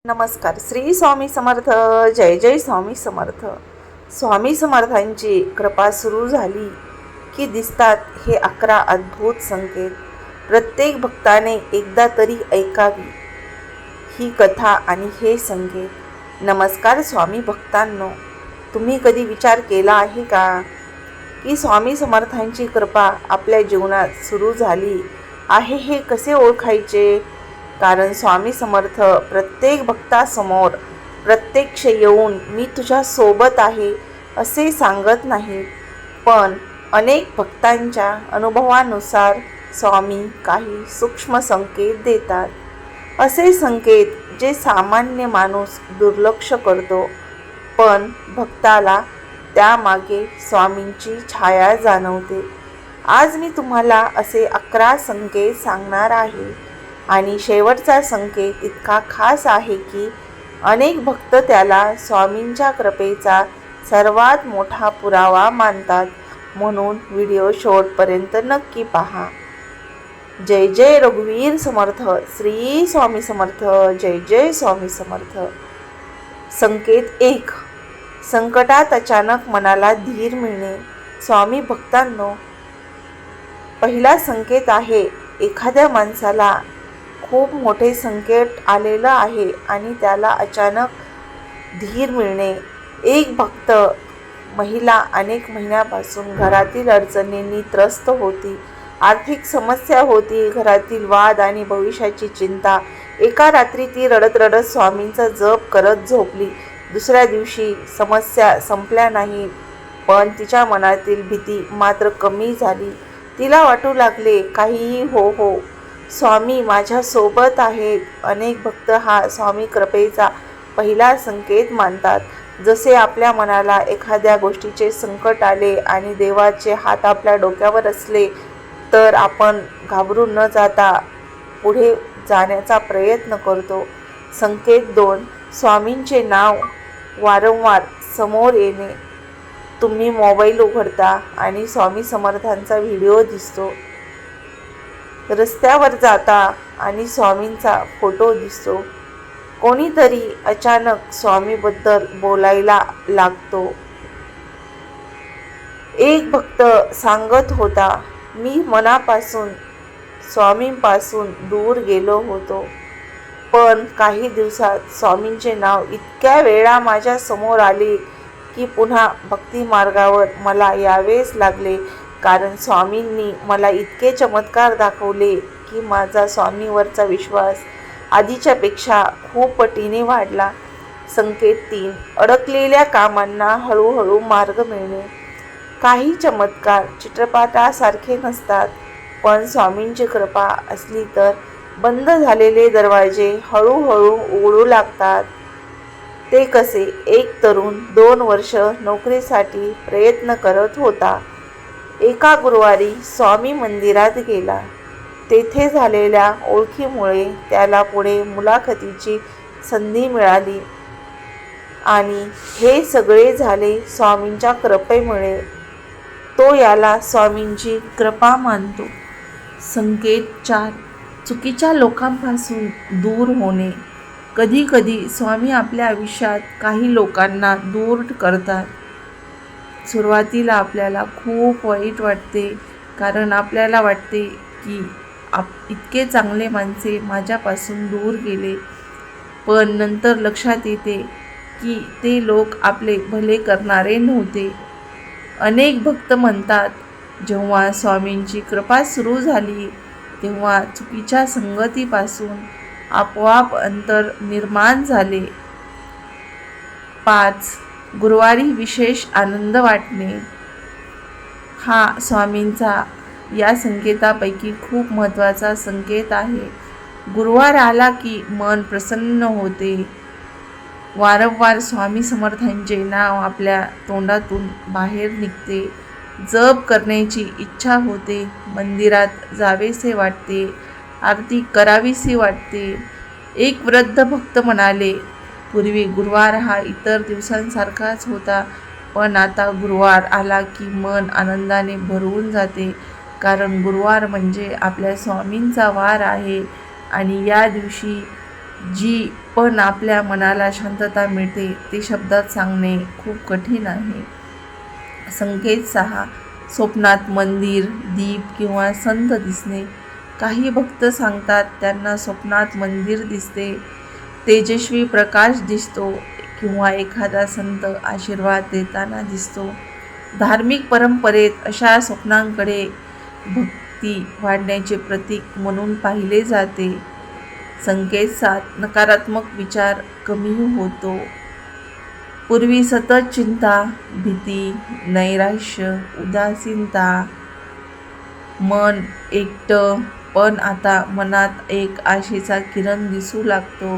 नमस्कार. श्री स्वामी समर्थ. जय जय स्वामी समर्थ. स्वामी समर्थांची कृपा सुरू झाली की दिसतात हे 11 अद्भुत संकेत. प्रत्येक भक्ताने एकदा तरी ऐकावी ही कथा आणि हे संकेत. नमस्कार स्वामी भक्तांनो, तुम्ही कधी विचार केला आहे का की स्वामी समर्थांची कृपा आपल्या जीवनात सुरू झाली आहे हे कसे ओळखायचे? कारण स्वामी समर्थ प्रत्येक भक्तासमोर प्रत्यक्ष येऊन मी तुझ्या सोबत आहे असे सांगत नाहीत, पण अनेक भक्तांच्या अनुभवानुसार स्वामी काही सूक्ष्म संकेत देतात. असे संकेत जे सामान्य माणूस दुर्लक्ष करतो, पण भक्ताला त्यामागे स्वामींची छाया जाणवते. आज मी तुम्हाला असे 11 संकेत सांगणार आहे आणि शेवटचा संकेत इतका खास आहे की अनेक भक्त त्याला स्वामींच्या कृपेचा सर्वात मोठा पुरावा मानतात. म्हणून व्हिडिओ शेवटपर्यंत नक्की पहा. जय जय रघुवीर समर्थ. श्री स्वामी समर्थ. जय जय स्वामी समर्थ. संकेत 1. संकटात अचानक मनाला धीर मिळणे. स्वामी भक्तांनो, पहिला संकेत आहे एखाद्या माणसाला खूप मोठे संकट आलेलं आहे आणि त्याला अचानक धीर मिळणे. एक भक्त महिला अनेक महिन्यापासून घरातील अडचणींनी त्रस्त होती. आर्थिक समस्या होती, घरातील वाद आणि भविष्याची चिंता. एका रात्री ती रडत रडत स्वामींचा जप करत झोपली. दुसऱ्या दिवशी समस्या संपल्या नाहीत, पण तिच्या मनातील भीती मात्र कमी झाली. तिला वाटू लागले काहीही हो, स्वामी माझ्या सोबत आहेत. अनेक भक्त हा स्वामी कृपेचा पहिला संकेत मानतात. जसे आपल्या मनाला एखाद्या गोष्टीचे संकट आले आणि देवाचे हात आपल्या डोक्यावर असले तर आपण घाबरून न जाता पुढे जाण्याचा प्रयत्न करतो. संकेत 2. स्वामींचे नाव वारंवार समोर येणे. तुम्ही मोबाईल उघडता आणि स्वामी समर्थांचा व्हिडिओ दिसतो. रस्त्यावर जाता आणि स्वामींचा फोटो दिसतो. कोणीतरी अचानक स्वामीबद्दल बोलायला लागतो. एक भक्त सांगत होता, मी मनापासून स्वामींपासून दूर गेलो होतो, पण काही दिवसात स्वामींचे नाव इतक्या वेळा माझ्या समोर आले की पुन्हा भक्ती मार्गावर मला यावेच लागले. कारण स्वामींनी मला इतके चमत्कार दाखवले की माझा स्वामींवरचा विश्वास आधीच्यापेक्षा खूप पटीने वाढला. संकेत 3. अडकलेल्या कामांना हळूहळू मार्ग मिळणे. काही चमत्कार चित्रपटासारखे नसतात, पण स्वामींची कृपा असली तर बंद झालेले दरवाजे हळूहळू उघडू लागतात. ते कसे? एक तरुण 2 वर्ष नोकरीसाठी प्रयत्न करत होता. एका गुरुवारी स्वामी मंदिरात गेला. तेथे झालेल्या ओळखीमुळे त्याला पुढे मुलाखतीची संधी मिळाली आणि हे सगळे झाले स्वामींच्या कृपेमुळे. तो याला स्वामींची कृपा मानतो. संकेत 4. चुकीच्या लोकांपासून दूर होणे. कधीकधी स्वामी आपल्या आयुष्यात काही लोकांना दूर करतात. सुरुवातीला आपल्याला खूप वाईट वाटते, कारण आपल्याला वाटते की इतके चांगले माणसे माझ्यापासून दूर गेले. पण नंतर लक्षात येते की ते लोक आपले भले करणारे नव्हते. अनेक भक्त म्हणतात, जेव्हा स्वामींची कृपा सुरू झाली तेव्हा चुकीच्या संगतीपासून आपोआप अंतर निर्माण झाले. 5. गुरुवारी विशेष आनंद वाटणे. हा स्वामींचा या संकेतापैकी खूप महत्त्वाचा संकेत आहे. गुरुवार आला की मन प्रसन्न होते. वारंवार स्वामी समर्थांचे नाव आपल्या तोंडातून बाहेर निघते. जप करण्याची इच्छा होते. मंदिरात जावेसे वाटते. आरती करावीशी वाटते. एक वृद्ध भक्त म्हणाले, पूर्वी गुरुवार हा इतर दिवसांसारखाच होता, पण आता गुरुवार आला की मन आनंदाने भरवून जाते. कारण गुरुवार म्हणजे आपल्या स्वामींचा वार आहे आणि या दिवशी जी पण आपल्या मनाला शांतता मिळते ते शब्दात सांगणे खूप कठीण आहे. संकेत 6. स्वप्नात मंदिर, दीप किंवा संत दिसणे. काही भक्त सांगतात त्यांना स्वप्नात मंदिर दिसते, तेजस्वी प्रकाश दिसतो किंवा एखादा संत आशीर्वाद देताना दिसतो. धार्मिक परंपरेत अशा स्वप्नांकडे भक्ती वाढण्याचे प्रतीक म्हणून पाहिले जाते. संकेत 7. नकारात्मक विचार कमी होतो. पूर्वी सतत चिंता, भीती, नैराश्य, उदासीनता, मन एकटं, पण आता मनात एक आशेचा किरण दिसू लागतो.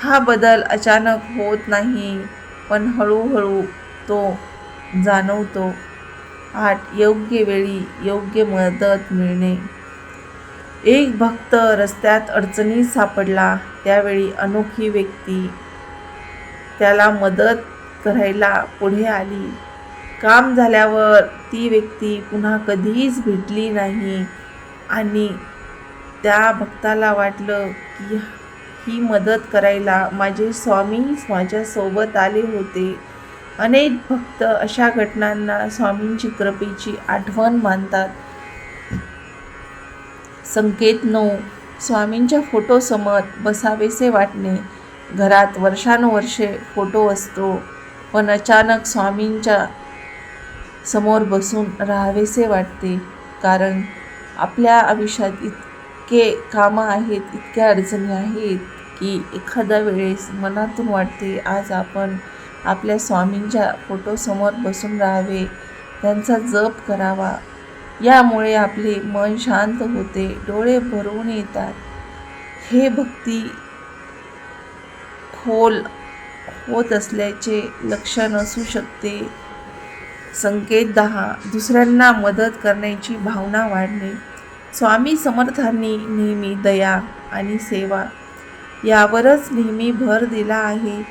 हा बदल अचानक होत नाही, पण हळूहळू तो जाणवतो. 8. योग्य वेळी योग्य मदत मिळणे. एक भक्त रस्त्यात अडचणीत सापडला, त्यावेळी अनोखी व्यक्ती त्याला मदत करायला पुढे आली. काम झाल्यावर ती व्यक्ती पुन्हा कधीच भेटली नाही आणि त्या भक्ताला वाटलं की ही मदत करायला माझे स्वामी माझ्यासोबत आले होते. अनेक भक्त अशा घटनांना स्वामींची कृपेची आठवण मानतात. संकेत 9. स्वामींच्या फोटोसमोर बसावेसे वाटणे. घरात वर्षानुवर्षे फोटो असतो, पण अचानक स्वामींच्या समोर बसून राहावेसे वाटते. कारण आपल्या आयुष्यात इतके कामं आहेत, इतक्या अडचणी आहेत की एखाद्या वेळेस मनातून वाटते आज आपण आपल्या स्वामींच्या फोटोसमोर बसून राहावे, त्यांचा जप करावा. यामुळे आपले मन शांत होते, डोळे भरून येतात. हे भक्ती खोल होत असल्याचे लक्षण असू शकते. संकेत 10. दुसऱ्यांना मदत करण्याची भावना वाढणे. स्वामी समर्थांनी नेहमी दया आणि सेवा यावरच नेहमी भर दिला आहे.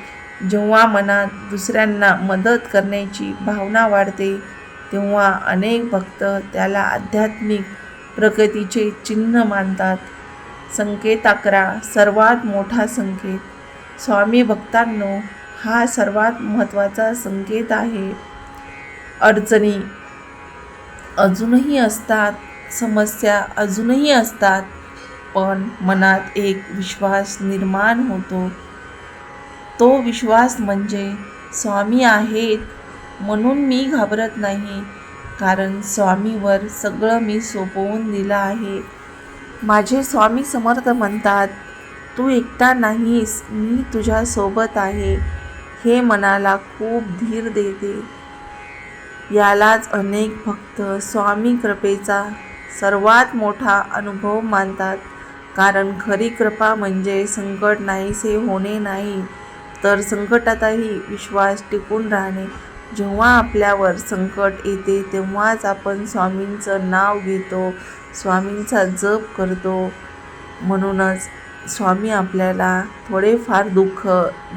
जेव्हा मनात दुसऱ्यांना मदत करण्याची भावना वाढते, तेव्हा अनेक भक्त त्याला आध्यात्मिक प्रगतीचे चिन्ह मानतात. संकेत 11. सर्वात मोठा संकेत. स्वामी भक्तांनो, हा सर्वात महत्त्वाचा संकेत आहे. अडचणी अजूनही असतात, समस्या अजूनही असतात, पण मनात एक विश्वास निर्माण होतो. तो विश्वास म्हणजे स्वामी आहेत म्हणून मी घाबरत नाही, कारण स्वामीवर सगळं मी सोपवून दिलं आहे. माझे स्वामी समर्थ म्हणतात, तू एकटा नाहीस, मी तुझ्यासोबत आहे. हे मनाला खूप धीर देते. यालाच अनेक भक्त स्वामी कृपेचा सर्वात मोठा अनुभव मानतात. कारण खरी कृपा म्हणजे संकट नाहीसे होणे नाही, तर संकटातही विश्वास टिकून राहणे. जेव्हा आपल्यावर संकट येते तेव्हाच आपण स्वामींचं नाव घेतो, स्वामींचा जप करतो. म्हणूनच स्वामी आपल्याला थोडेफार दुःख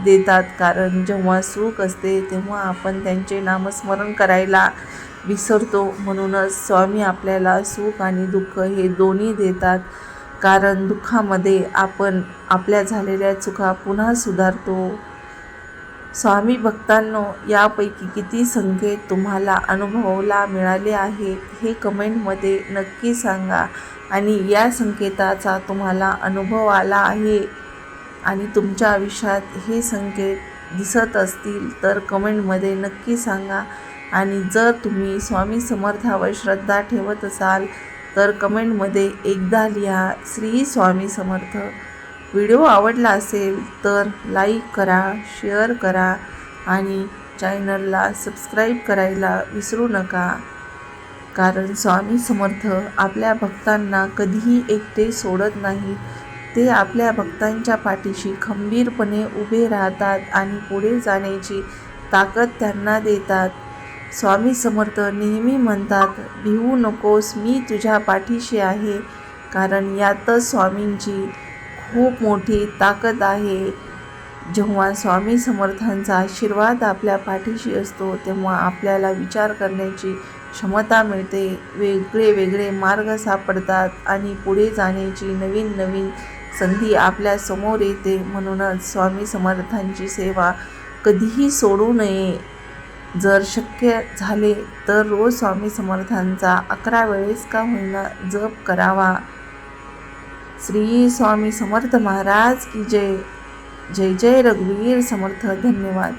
देतात, कारण जेव्हा सुख असते तेव्हा आपण त्यांचे नामस्मरण करायला विसरतो. म्हणूनच स्वामी आपल्याला सुख आणि दुःख हे दोन्ही देतात, कारण दुःखामध्ये आपण आपल्या झालेल्या चुका पुन्हा सुधारतो. स्वामी भक्तांनो, यापैकी किती संकेत तुम्हाला अनुभवायला मिळाले आहेत हे कमेंटमध्ये नक्की सांगा. आणि या संकेताचा तुम्हाला अनुभव आला आहे आणि तुमच्या आयुष्यात हे संकेत दिसत असतील तर कमेंटमध्ये नक्की सांगा. आणि जर तुम्ही स्वामी समर्थावर श्रद्धा ठेवत असाल तर कमेंटमध्ये एकदा लिहा, श्री स्वामी समर्थ. व्हिडिओ आवडला असेल तर लाईक करा, शेअर करा आणि चॅनलला सबस्क्राईब करायला विसरू नका. कारण स्वामी समर्थ आपल्या भक्तांना कधीही एकटे सोडत नाहीत. ते आपल्या भक्तांच्या पाठीशी खंबीरपणे उभे राहतात आणि पुढे जाण्याची ताकद त्यांना देतात. स्वामी समर्थ नेहमी म्हणतात, भिवू नकोस, मी तुझ्या पाठीशी आहे. कारण यातच स्वामींची खूप मोठी ताकद आहे. जेव्हा स्वामी समर्थांचा आशीर्वाद आपल्या पाठीशी असतो तेव्हा आपल्याला विचार करण्याची क्षमता मिळते, वेगळे वेगळे मार्ग सापडतात आणि पुढे जाण्याची नवीन नवीन संधी आपल्या समोर येते. म्हणूनच स्वामी समर्थांची सेवा कधीही सोडू नये. जर शक्य झाले तर रोज स्वामी समर्थांचा 11 वेळेस का होईना जप करावा. श्री स्वामी समर्थ महाराज की जय. जय जय रघुवीर समर्थ. धन्यवाद.